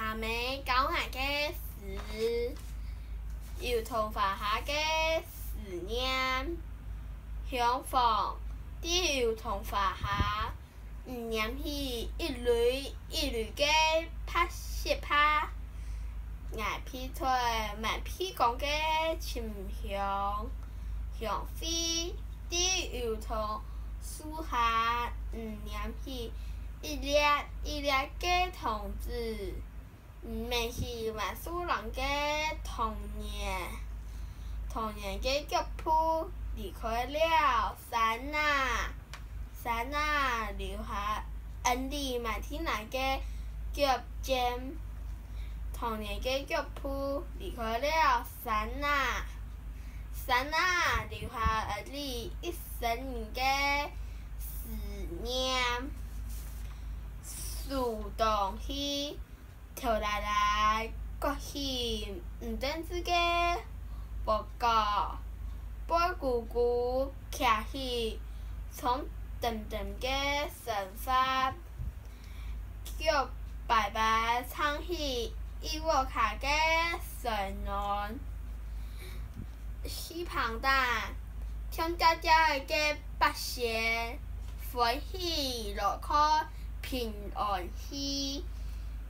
下面讲下个字，有头发下个字念相逢，啲有头发下，念起一缕一缕个拍色拍，眼皮出眼皮讲个清香香飞，啲有头树下，念起一粒一粒个童子，免是万树人个童年，童年个脚步离开了山啊，山啊留下恩里满天蓝个脚尖，童年个脚步离开了山啊，山啊留下恩里一生个思念。树洞起，跳来来，过去唔单止个报告，背咕咕徛起，从长长个神发，叫白白唱起，一窝卡个神人，西旁蛋，听家家个八仙，欢喜乐开。平安喜，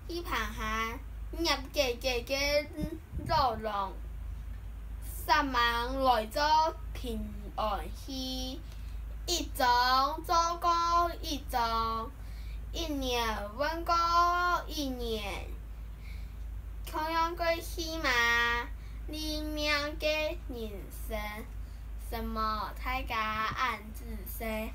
一旁下入个热浪，三万来做平安喜，一张做过一张，一年温过一年，同样个喜嘛，里面个人生，什么大家按自身。